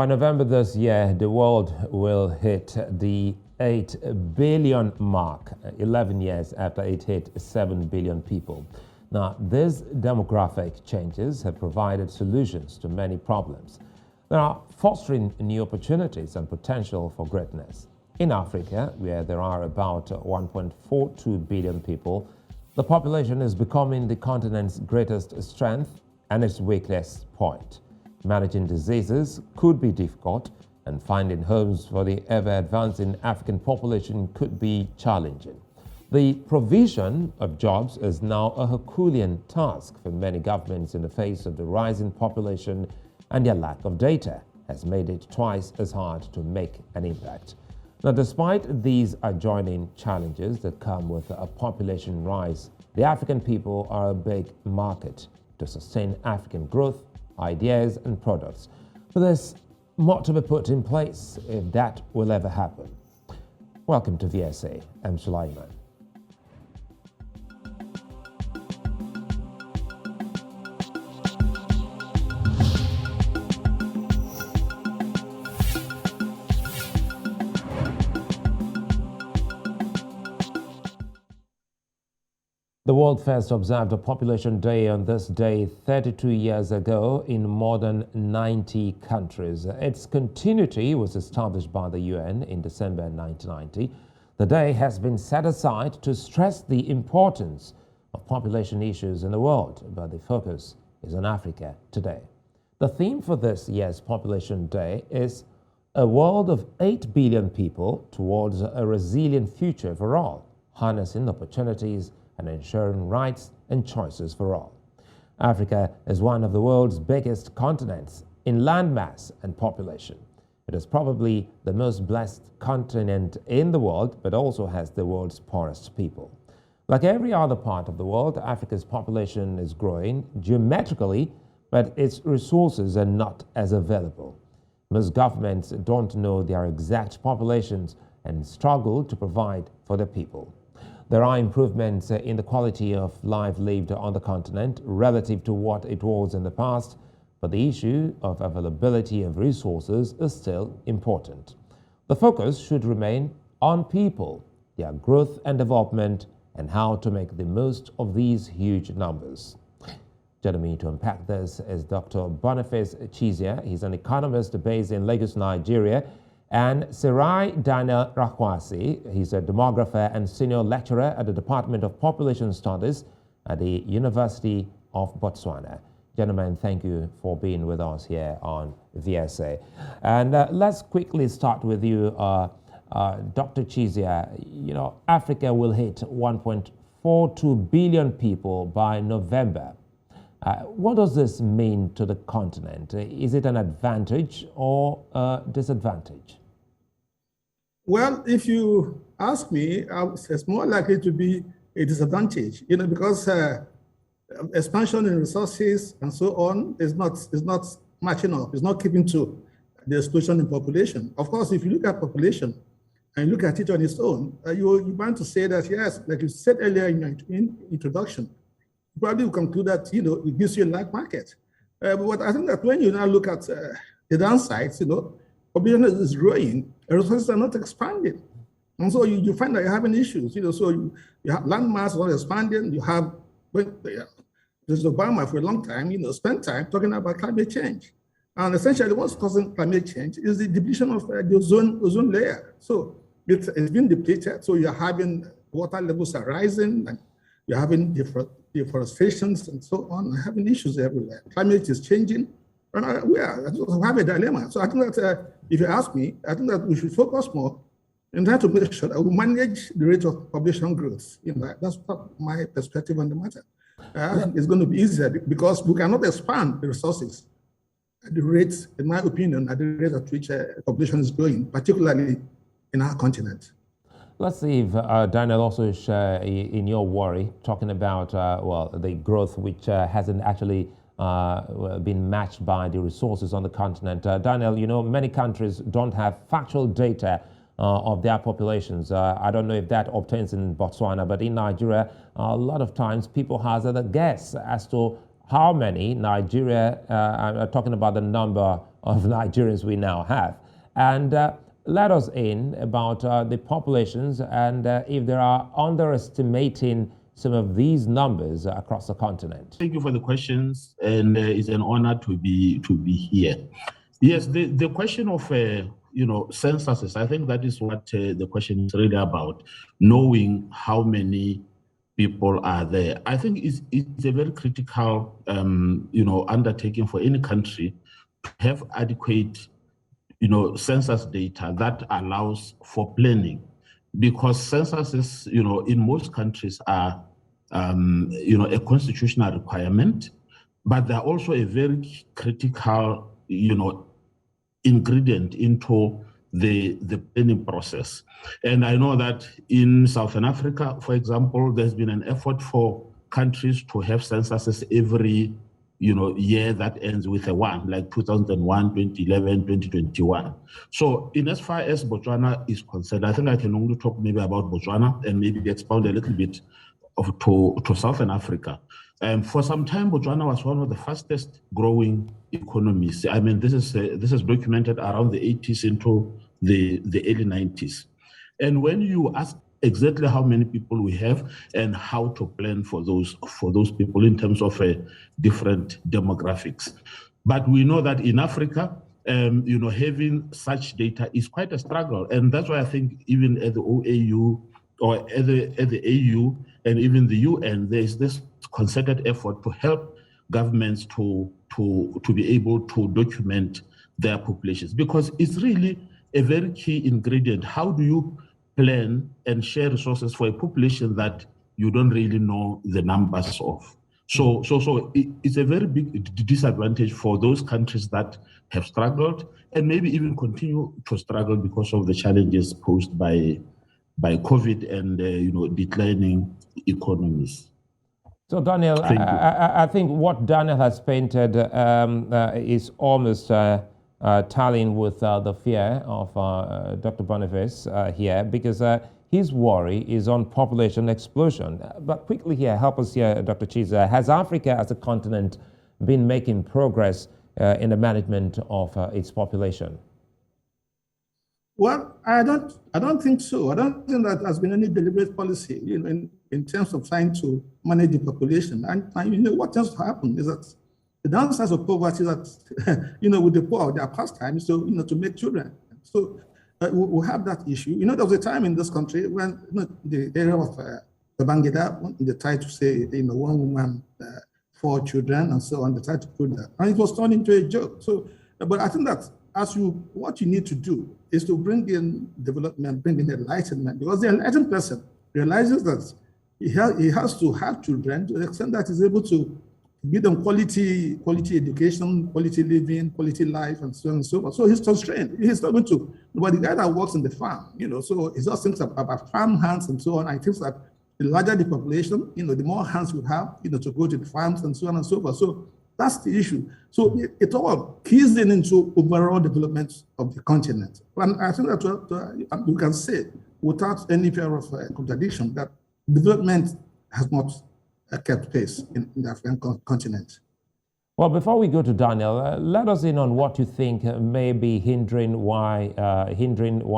By November this year, the world will hit the 8 billion mark, 11 years after it hit 7 billion people. Now, these demographic changes have provided solutions to many problems. They are fostering new opportunities and potential for greatness. In Africa, where there are about 1.42 billion people, the population is becoming the continent's greatest strength and its weakest point. Managing diseases could be difficult, and finding homes for the ever-advancing African population could be challenging. The provision of jobs is now a Herculean task for many governments in the face of the rising population, and their lack of data has made it twice as hard to make an impact. Now, despite these adjoining challenges that come with a population rise, the African people are a big market to sustain African growth, ideas and products. But there's more to be put in place if that will ever happen. Welcome to VSA. I'm Sulaiman. The world first observed a population day on this day 32 years ago in more than 90 countries. Its continuity was established by the UN in December 1990. The day has been set aside to stress the importance of population issues in the world, but the focus is on Africa today. The theme for this year's Population Day is a world of 8 billion people towards a resilient future for all, harnessing opportunities and ensuring rights and choices for all. Africa is one of the world's biggest continents in landmass and population. It is probably the most blessed continent in the world, but also has the world's poorest people. Like every other part of the world, Africa's population is growing geometrically, but its resources are not as available. Most governments don't know their exact populations and struggle to provide for their people. There are improvements in the quality of life lived on the continent relative to what it was in the past, but the issue of availability of resources is still important. The focus should remain on people, their growth and development, and how to make the most of these huge numbers. Joining me to unpack this is Dr. Boniface Chizea. He's an economist based in Lagos, Nigeria, and Serai Rakgoasi. He's a demographer and senior lecturer at the Department of Population Studies at the University of Botswana. Gentlemen, thank you for being with us here on VSA. And let's quickly start with you, Dr. Chizea. You know, Africa will hit 1.42 billion people by November. What does this mean to the continent? Is it an advantage or a disadvantage? Well, if you ask me, it's more likely to be a disadvantage, because expansion in resources and so on is not matching up. It's not keeping to the explosion in population. Of course, if you look at population and look at it on its own, you want to say that, yes, like you said earlier in your introduction, you probably will conclude that, it gives you a large market. But I think that when you now look at the downsides, population is growing, resources are not expanding. And so you find that you're having issues, so you have land mass not expanding, you have, President Obama for a long time, spent time talking about climate change. And essentially what's causing climate change is the depletion of the ozone layer. So it's been depleted, so you're having water levels are rising, and you're having deforestations and so on, having issues everywhere. Climate is changing, and we have a dilemma. So I think that if you ask me, I think that we should focus more and try to make sure that we manage the rate of population growth. That's my perspective on the matter. It's going to be easier because we cannot expand the resources at the rate, in my opinion, at the rate at which population is growing, particularly in our continent. Let's see if Daniel also share in your worry, talking about, the growth which hasn't actually been matched by the resources on the continent. Daniel, many countries don't have factual data of their populations. I don't know if that obtains in Botswana, but in Nigeria, a lot of times people hazard a guess as to how many Nigeria, I'm talking about the number of Nigerians we now have, and let us in about the populations and if they are underestimating some of these numbers across the continent. Thank you for the questions, and it's an honor to be here. Yes, the question of censuses, I think that is what the question is really about, knowing how many people are there. I think it's a very critical undertaking for any country to have adequate census data that allows for planning, because censuses in most countries are a constitutional requirement, but they're also a very critical ingredient into the planning process. And I know that in Southern Africa, for example, there's been an effort for countries to have censuses every year that ends with a 1, like 2001, 2011, 2021. So in as far as Botswana is concerned, I think I can only talk maybe about Botswana and maybe expound a little bit to Southern Africa. For some time, Botswana was one of the fastest growing economies. I mean, this is documented around the 80s into the early 90s. And when you ask exactly how many people we have and how to plan for those people in terms of different demographics. But we know that in Africa, having such data is quite a struggle. And that's why I think even at the OAU or at the AU and even the UN, there's this concerted effort to help governments to be able to document their populations, because it's really a very key ingredient. How do you plan and share resources for a population that you don't really know the numbers of? So it's a very big disadvantage for those countries that have struggled and maybe even continue to struggle because of the challenges posed by COVID and declining economies. So Daniel, I think what Daniel has painted is almost tallying with the fear of Dr. Boniface here, because his worry is on population explosion. But quickly here, help us here, Dr. Chizea. Has Africa as a continent been making progress in the management of its population? Well, I don't think so. I don't think that has been any deliberate policy, in terms of trying to manage the population. And what tends to happen is that the downsides of poverty is that, with the poor, their pastime is to make children. So we have that issue. There was a time in this country when the area of the Bangida, they tried to say, 1 woman, 4 children, and so on. They tried to put that, and it was turned into a joke. So, but I think that what you need to do is to bring in development, bring in enlightenment, because the enlightened person realizes that he has to have children to the extent that he's able to give them quality education, quality living, quality life, and so on and so forth. So he's constrained. He's not going to, but the guy that works in the farm, so he just thinks about farm hands and so on. I think that the larger the population, the more hands you have, to go to the farms and so on and so forth. So that's the issue. So it all keys in into overall development of the continent. And I think that we can say, without any fear of contradiction, that development has not kept pace in the African continent. Well, before we go to Daniel, let us in on what you think may be hindering why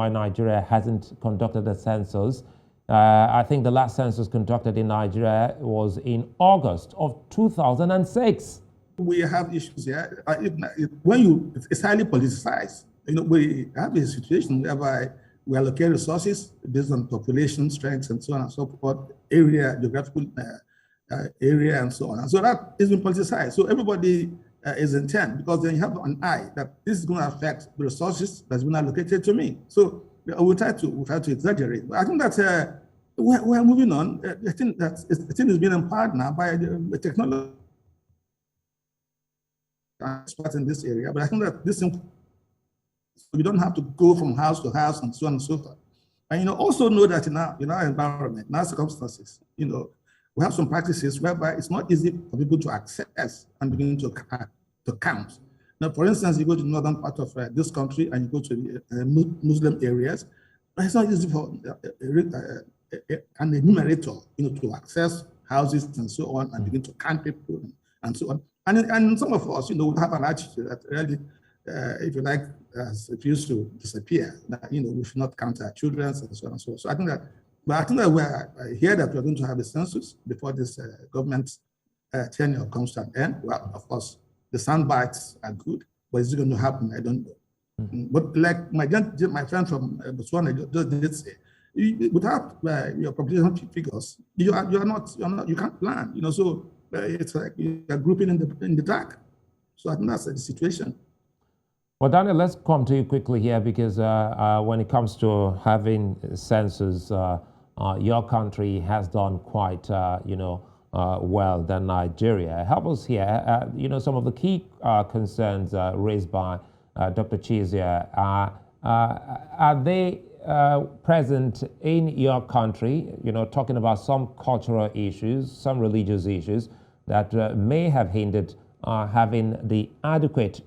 Nigeria hasn't conducted a census. I think the last census conducted in Nigeria was in August of 2006. We have issues here. It's highly politicized. We have a situation whereby we allocate resources based on population strengths and so on and so forth, geographical area and so on. And so that is been politicized. So everybody is intent, because then you have an eye that this is going to affect the resources that's been allocated to me. So we try to exaggerate. But I think that we're moving on. I think that the thing is being empowered now by the technology experts in this area. But I think that this, we don't have to go from house to house and so on and so forth. And also know that in our environment, in our circumstances, we have some practices whereby it's not easy for people to access and begin to count. Now, for instance, you go to the northern part of this country and you go to the Muslim areas, but it's not easy for an enumerator, to access houses and so on and begin to count people and so on. And some of us, would have an attitude that really, if you like, it used to disappear, that, we should not count our children and so on and so on. So I think that I hear that we're going to have a census before this government tenure comes to an end. Well, of course, the sound bites are good, but is it going to happen? I don't know. But like my friend from Botswana just did say, without your population figures, you can't plan. So it's like you're grouping in the dark. So I think that's the situation. Well, Daniel, let's come to you quickly here, because when it comes to having census, your country has done quite well than Nigeria. Help us here. Some of the key concerns raised by Dr. Chizea, are they present in your country? Talking about some cultural issues, some religious issues that may have hindered having the adequate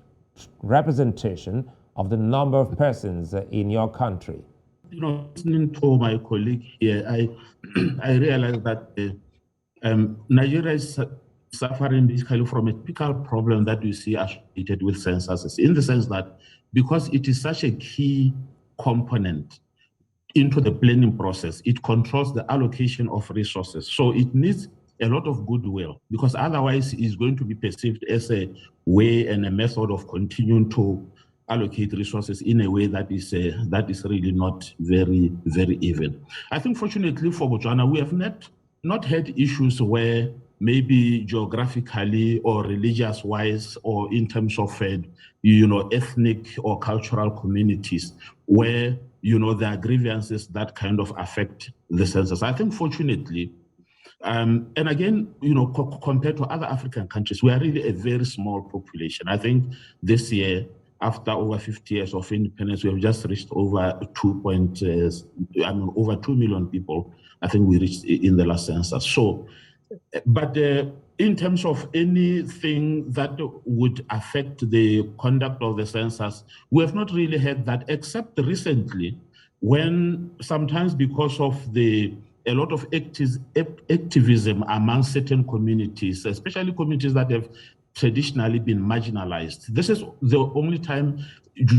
representation of the number of persons in your country? Listening to my colleague here, I realize that Nigeria is suffering basically from a typical problem that we see associated with censuses, in the sense that because it is such a key component into the planning process, it controls the allocation of resources. So it needs a lot of goodwill, because otherwise it's going to be perceived as a way and a method of continuing to allocate resources in a way that is really not very, very even. I think fortunately for Botswana, we have not had issues where maybe geographically or religious-wise or in terms of ethnic or cultural communities where there are grievances that kind of affect the census. I think fortunately, and again, compared to other African countries, we are really a very small population. I think this year, after over 50 years of independence, we have just reached over 2 million people. I think we reached in the last census. So, but in terms of anything that would affect the conduct of the census, we have not really had that, except recently, when sometimes because of a lot of activism among certain communities, especially communities that have traditionally been marginalized. This is the only time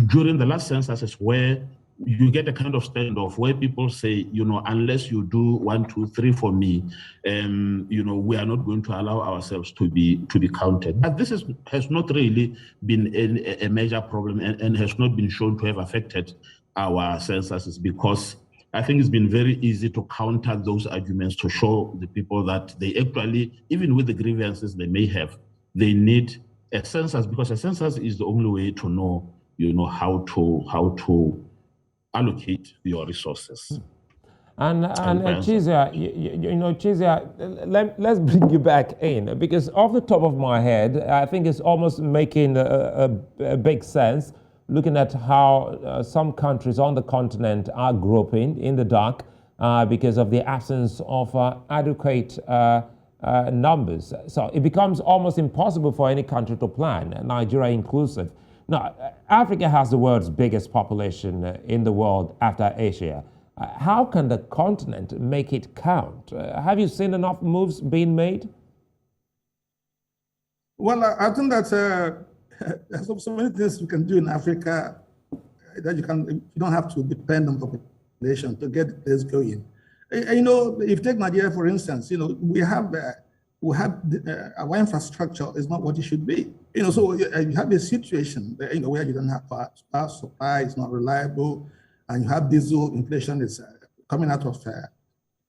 during the last censuses where you get a kind of standoff where people say, unless you do 1, 2, 3 for me, we are not going to allow ourselves to be counted. But this has not really been a major problem and has not been shown to have affected our censuses, because I think it's been very easy to counter those arguments, to show the people that they actually, even with the grievances they may have, they need a census, because a census is the only way to know, how to allocate your resources. And Chizea, Chizea, let's bring you back in, because off the top of my head, I think it's almost making a big sense, looking at how some countries on the continent are groping in the dark because of the absence of adequate numbers. So it becomes almost impossible for any country to plan, Nigeria inclusive. Now, Africa has the world's biggest population in the world after Asia. How can the continent make it count? Have you seen enough moves being made? Well, I think that there's so many things you can do in Africa that you don't have to depend on population to get this going. If you take Nigeria, for instance, we have our infrastructure is not what it should be. So you have a situation where you don't have power supply, it's not reliable, and you have diesel inflation is coming out of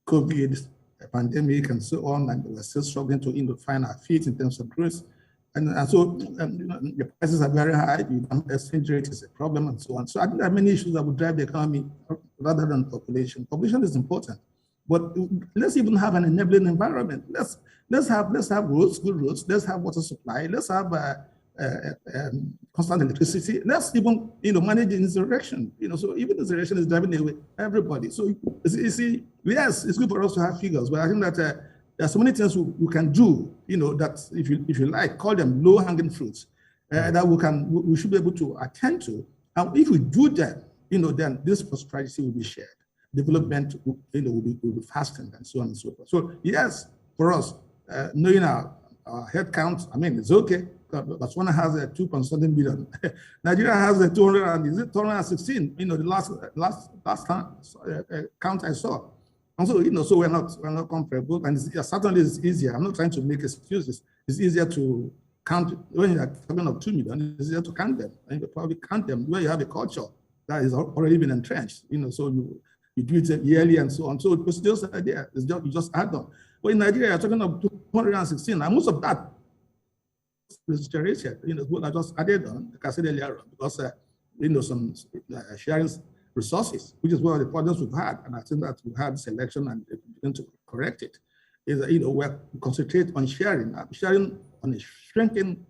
COVID pandemic and so on, and we're still struggling to find our feet in terms of growth. And so the prices are very high, exchange rate is a problem, and so on. So I think there are many issues that would drive the economy rather than population. Population is important, but let's even have an enabling environment. Let's have roads, good roads. Let's have water supply. Let's have constant electricity. Let's even manage insurrection. So even insurrection is driving away everybody. So you see, yes, it's good for us to have figures, but I think that there are so many things we can do. That if you like, call them low-hanging fruits that we should be able to attend to. And if we do that, then this prosperity will be shared. Development will be fastened, and so on and so forth. So yes, for us, knowing our head count, I mean, it's okay. Botswana has a 2.7 billion. Nigeria has a 216. You know, the last count I saw. And so, you know, so we're not comparable. And certainly it's easier. I'm not trying to make excuses. It's easier to count when you're talking of 2 million. It's easier to count them. And you probably count them where you have a culture that is already been entrenched. You know, so you do it yearly and so on. So the procedures are there. It's just, you just add them. But in Nigeria, you're talking of 216, and most of that is generated, you know, what I just added on, like I said earlier, because, you know, some sharing resources, which is one of the problems we've had, and I think that we had this election and begin to correct it, is that, you know, we concentrate on sharing on a shrinking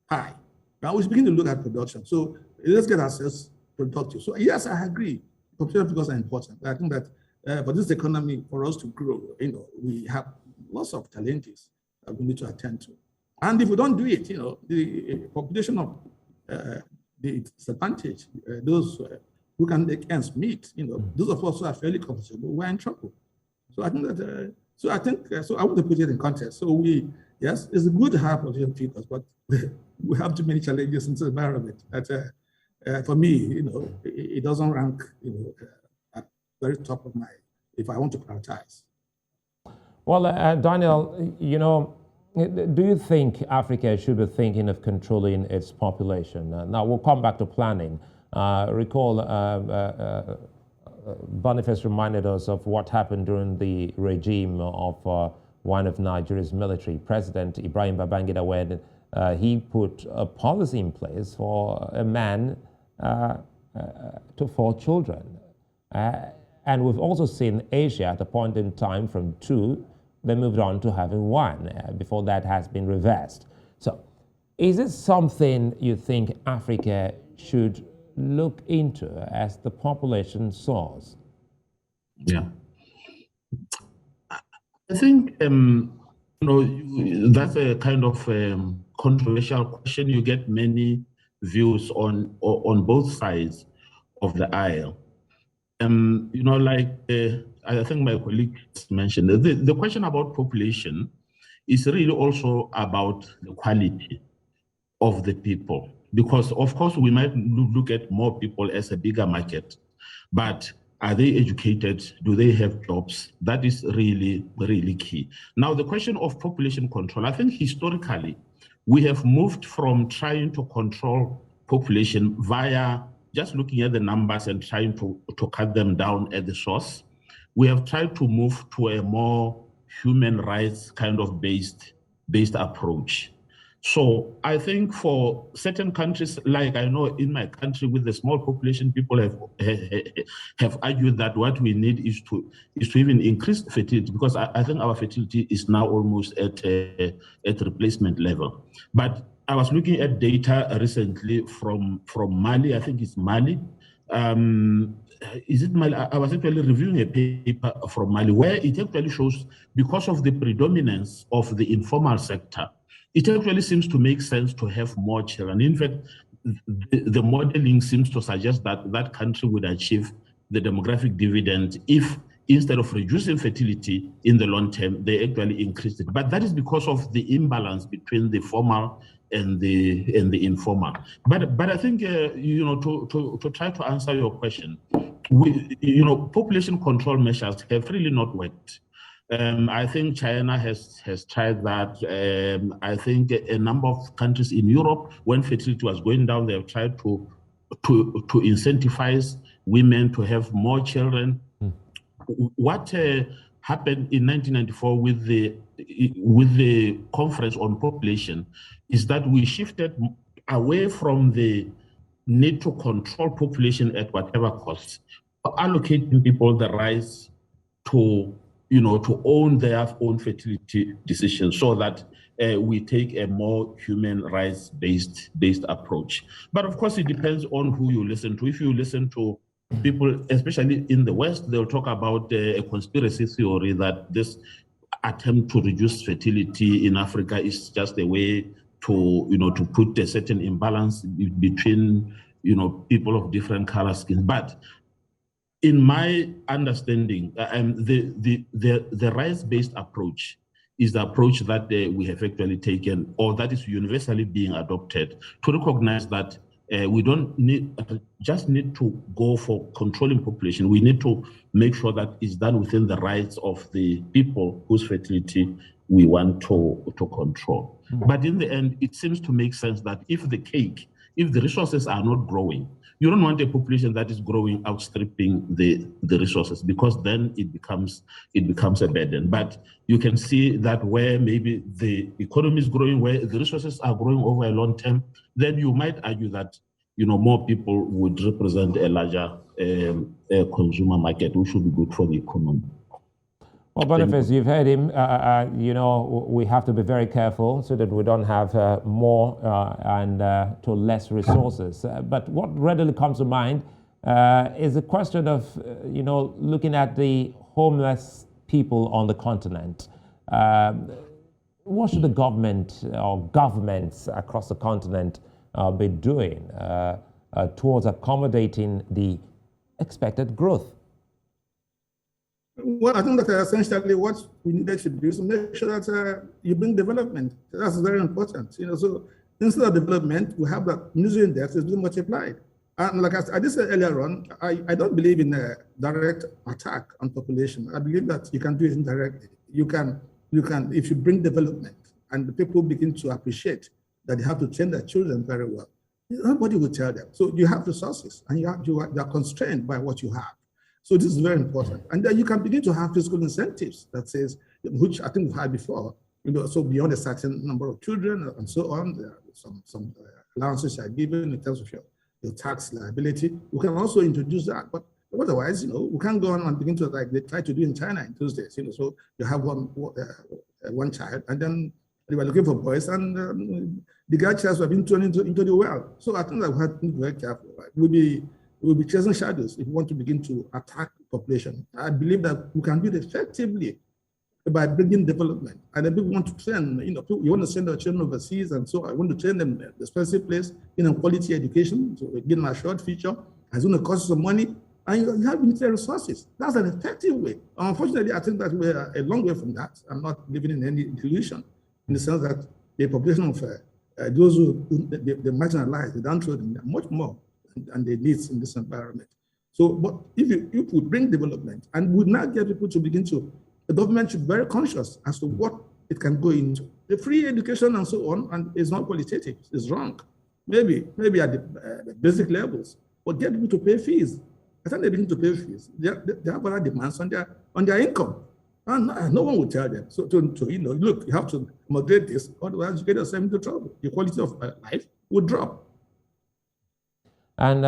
pie. Now we begin to look at production. So let's get ourselves productive. So yes, I agree, population figures are important, but I think that for this economy, for us to grow, you know, we have lots of challenges that we need to attend to. And if we don't do it, you know, the population of the disadvantaged, those who can make ends meet, you know, those of us who are fairly comfortable, we're in trouble. So I think that, so I want to put it in context. So yes, it's good to have population figures, but we have too many challenges in the environment that for me, you know, it doesn't rank, you know, at the very top of my, if I want to prioritize. Well, Daniel, you know, do you think Africa should be thinking of controlling its population? Now, we'll come back to planning. Recall Boniface reminded us of what happened during the regime of one of Nigeria's military, President Ibrahim Babangida, when he put a policy in place for a man to 4 children. And we've also seen Asia at a point in time from 2, they moved on to having 1. Before that has been reversed. So is it something you think Africa should look into as the population soars? Yeah. I think, you know, that's a kind of controversial question. You get many views on both sides of the aisle. You know, like I think my colleague mentioned, the question about population is really also about the quality of the people. Because, of course, we might look at more people as a bigger market, but are they educated? Do they have jobs? That is really, really key. Now, the question of population control, I think historically, we have moved from trying to control population via just looking at the numbers and trying to cut them down at the source. We have tried to move to a more human rights kind of based approach. So I think for certain countries, like I know in my country with the small population, people have argued that what we need is to even increase fertility, because I think our fertility is now almost at replacement level. But I was looking at data recently from Mali. I think it's Mali. Is it Mali? I was actually reviewing a paper from Mali where it actually shows, because of the predominance of the informal sector, it actually seems to make sense to have more children. In fact, the modeling seems to suggest that that country would achieve the demographic dividend if, instead of reducing fertility in the long term, they actually increased it. But that is because of the imbalance between the formal and the informal. But I think you know, to try to answer your question, you know, population control measures have really not worked. I think China has tried that. I think a number of countries in Europe, when fertility was going down, they have tried to incentivize women to have more children. What happened in 1994 with the conference on population is that we shifted away from the need to control population at whatever cost, allocating people the rights to, you know, to own their own fertility decisions, so that we take a more human rights based approach. But of course, it depends on who you listen to. If you listen to people, especially in the West, they'll talk about a conspiracy theory that this attempt to reduce fertility in Africa is just a way to, you know, to put a certain imbalance between, you know, people of different color skins. But in my understanding, the rights-based approach is the approach that we have actually taken, or that is universally being adopted, to recognize that we don't just need to go for controlling population. We need to make sure that it's done within the rights of the people whose fertility we want to control. Mm-hmm. But in the end, it seems to make sense that if the resources are not growing, you don't want a population that is growing outstripping the resources, because then it becomes a burden. But you can see that where maybe the economy is growing, where the resources are growing over a long term, then you might argue that more people would represent a larger consumer market, which should be good for the economy. Well, Boniface, you've heard him. We have to be very careful so that we don't have more and to less resources. But what readily comes to mind is the question of, looking at the homeless people on the continent. What should the government or governments across the continent be doing towards accommodating the expected growth? Well, I think that essentially what we needed to do is make sure that you bring development. That's very important. So instead of development, we have that misery index is being multiplied. And like I did say earlier on, I don't believe in a direct attack on population. I believe that you can do it indirectly. You can, if you bring development and the people begin to appreciate that they have to train their children very well, nobody will tell them. So you have resources and you are constrained by what you have. So this is very important. And then you can begin to have fiscal incentives that says, which I think we've had before, so beyond a certain number of children and so on, there are some allowances are given in terms of your tax liability. We can also introduce that, but otherwise, we can't go on and begin to, like they try to do in China in those days, so you have one child, and then they were looking for boys, and the girl childs were being thrown into the well. So I think that we have to be very careful. Right? We'll be chasing shadows if we want to begin to attack population. I believe that we can do it effectively by bringing development. And then people want to train, you want to send our children overseas, and so I want to train them in a specific place, quality education, so again, a short future, it's going to cost some money, and you have limited resources. That's an effective way. Unfortunately, I think that we're a long way from that. I'm not living in any illusion, in the sense that the population of those who the marginalized, the downtrodden, are much more and their needs in this environment. So, but if we bring development and we now get people to begin to, the government should be very conscious as to what it can go into. The free education and so on, and it's not qualitative, it's wrong. Maybe at the basic levels, but get people to pay fees. I think they begin to pay fees. They have other demands on their income. And no one will tell them. So look, you have to moderate this, otherwise you get yourself into trouble. Your quality of life will drop. And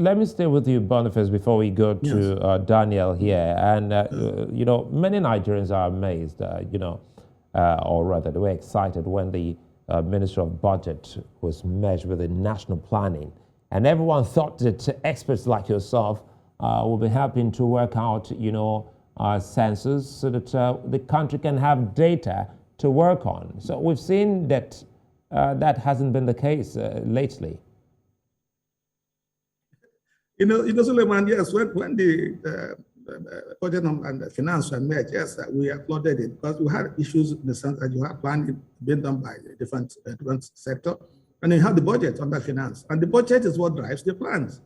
let me stay with you, Boniface, before we go to Daniel here. And, many Nigerians are amazed, or rather they were excited when the Minister of Budget was merged with the National Planning. And everyone thought that experts like yourself will be helping to work out, census so that the country can have data to work on. So we've seen that that hasn't been the case lately. Sulaiman, yes, when the budget and the finance were met, yes, we applauded it because we had issues in the sense that you have planning being done by a different sector, and then you have the budget under finance, and the budget is what drives the plans.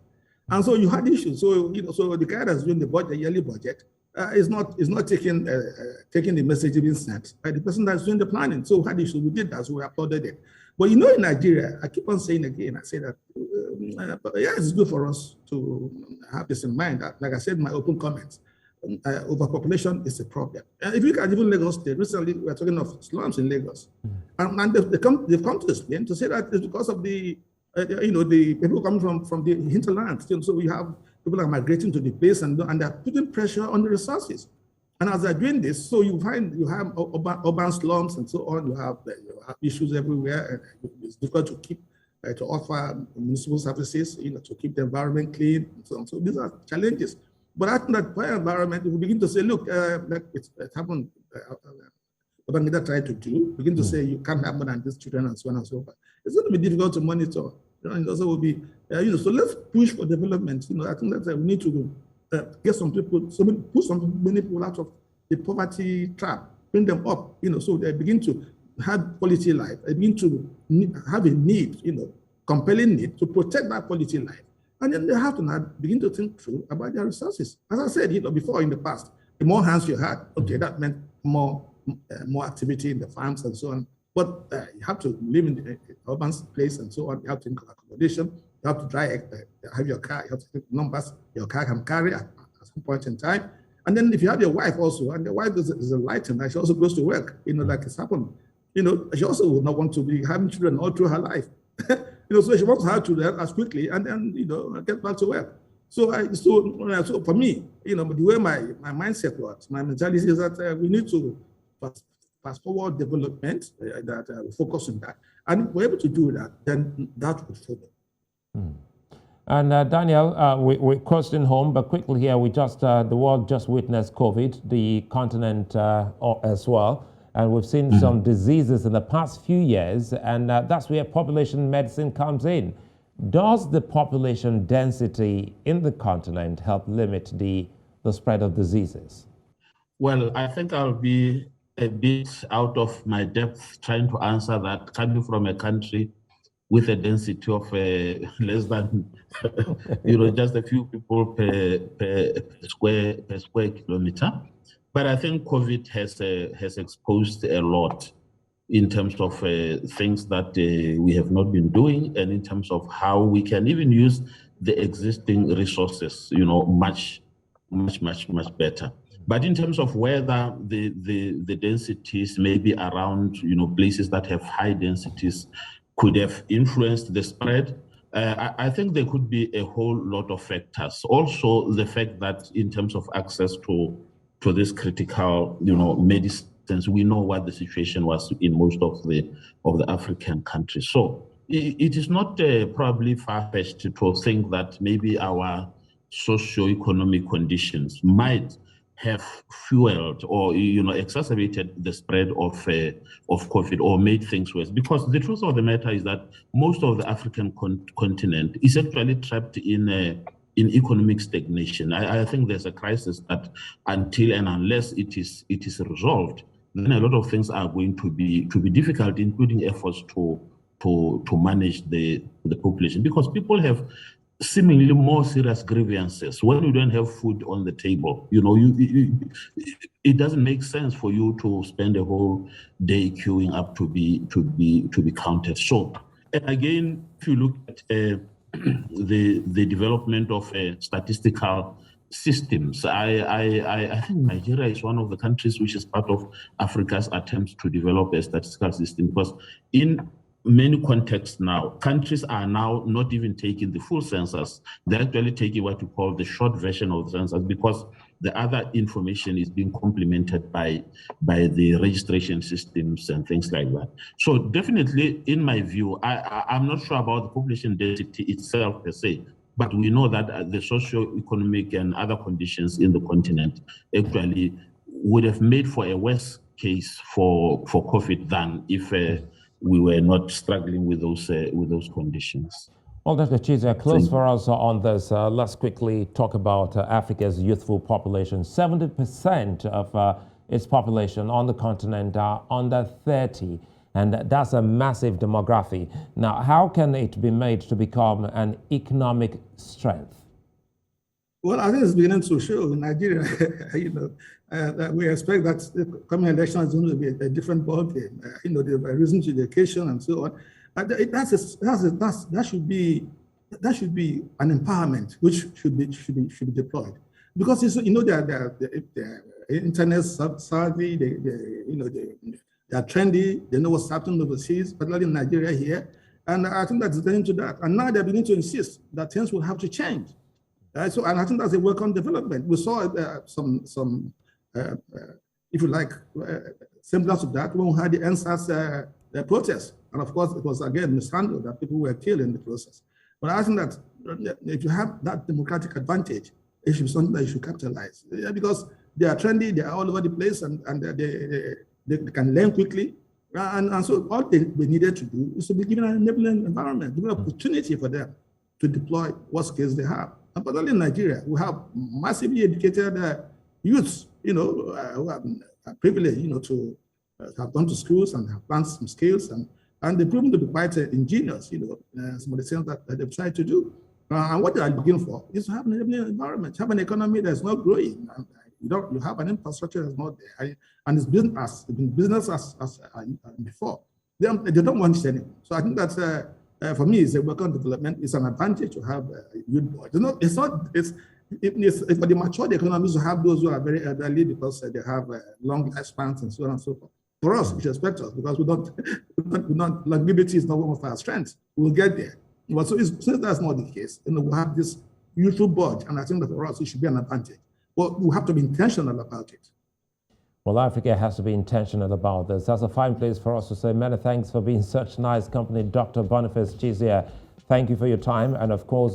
And so you had issues. So so the guy that's doing the budget, yearly budget, is not taking the message being sent by the person that's doing the planning. So we had issues. We did that, so we applauded it. But in Nigeria, I keep on saying again, I say that, it's good for us to have this in mind. That, like I said in my open comments, overpopulation is a problem. If you look at even Lagos State, recently we are talking of slums in Lagos. And they've come to explain to say that it's because of the people coming from the hinterland. So we have people are migrating to the place and they're putting pressure on the resources. And as they're doing this, so you have urban slums and so on. You have issues everywhere, and it's difficult to keep to offer municipal services, to keep the environment clean and so on. So these are challenges. But I think that by environment, we begin to say, look, like it happened. Babangida tried to do, begin to say you can't have more than these children and so on and so forth. It's going to be difficult to monitor. It also will be, so let's push for development. I think that we need to get some people, put many people out of the poverty trap. bring them up, so they begin to have quality life. They begin to have a need, compelling need to protect that quality life. And then they have to now begin to think through about their resources. As I said, before in the past, the more hands you had, okay, that meant more activity in the farms and so on. But you have to live in the urban place and so on. You have to think of accommodation. You have to have your car. You have to think numbers your car can carry at some point in time. And then if you have your wife also, and the wife is enlightened, and she also goes to work, like it's happened. She also would not want to be having children all through her life. So she wants to have children as quickly and then, get back to work. So for me, the way my mindset was, my mentality is that we need to fast forward development, that we focus on that. And if we're able to do that, then that would follow. And Daniel, we're closing home, but quickly here, the world just witnessed COVID, the continent as well. And we've seen some diseases in the past few years, and that's where population medicine comes in. Does the population density in the continent help limit the spread of diseases? Well, I think I'll be a bit out of my depth trying to answer that, coming from a country with a density of less than, just a few people per square kilometer. But I think COVID has exposed a lot in terms of things that we have not been doing, and in terms of how we can even use the existing resources, much better. But in terms of whether the densities maybe around, places that have high densities could have influenced the spread, I think there could be a whole lot of factors. Also, the fact that in terms of access to this critical, medicines, we know what the situation was in most of the African countries. So it is not probably far-fetched to think that maybe our socio-economic conditions might have fueled or exacerbated the spread of COVID or made things worse. Because the truth of the matter is that most of the African continent is actually trapped in economic stagnation. I think there's a crisis that until and unless it is resolved, then a lot of things are going to be difficult, including efforts to manage the population, because people have seemingly more serious grievances. When you don't have food on the table, it doesn't make sense for you to spend a whole day queuing up to be counted. So, and again, if you look at the development of statistical systems, I think Nigeria is one of the countries which is part of Africa's attempts to develop a statistical system, because in many contexts now, countries are now not even taking the full census. They're actually taking what you call the short version of the census, because the other information is being complemented by the registration systems and things like that. So definitely, in my view, I'm not sure about the population density itself per se, but we know that the socio-economic and other conditions in the continent actually would have made for a worse case for COVID than if we were not struggling with those conditions. Well, Dr. Chizea, close for us on this. Let's quickly talk about Africa's youthful population. 70% of its population on the continent are under 30, and that's a massive demography. Now, how can it be made to become an economic strength? Well, I think it's beginning to show in Nigeria, that we expect that the coming election is going to be a different ballgame. The reason to education and so on. That should be an empowerment which should be deployed, because the internet savvy, they are trendy, they know what's happening overseas, particularly in Nigeria here, and I think that's leading to that. And now they're beginning to insist that things will have to change. So, and I think that's a welcome development. We saw some if you like, semblance of that when we had the NSAS protest. And of course, it was again mishandled that people were killed in the process. But I think that if you have that democratic advantage, it should be something that you should capitalize. Because they are trendy, they are all over the place, and they can learn quickly. And so all they needed to do is to be given an enabling environment, given an opportunity for them to deploy what skills they have. And particularly in Nigeria, we have massively educated youths, who privileged, to have gone to schools and have learned some skills, and they've proven to be quite ingenious, some of the things that they've tried to do. And what they are looking for is to have an environment, have an economy that's not growing. And, you have an infrastructure that's not there, and it's business as before. They don't want it anymore. So I think that for me, it's a work on development. It's an advantage to have youth boys. It's for the matured economies to have those who are very elderly because they have long lifespans and so on and so forth. For us, which respect us, because longevity is not one of our strengths. We'll get there. But so since that's not the case, we'll have this youthful board, and I think that for us, it should be an advantage. But we have to be intentional about it. Well, Africa has to be intentional about this. That's a fine place for us to say many thanks for being such nice company, Dr. Boniface Chizea. Thank you for your time. And of course,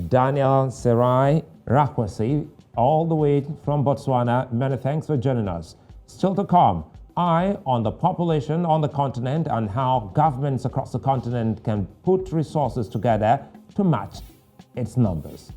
Daniel Serai Rakgoasi, all the way from Botswana. Many thanks for joining us. Still to come, eye on the population on the continent and how governments across the continent can put resources together to match its numbers.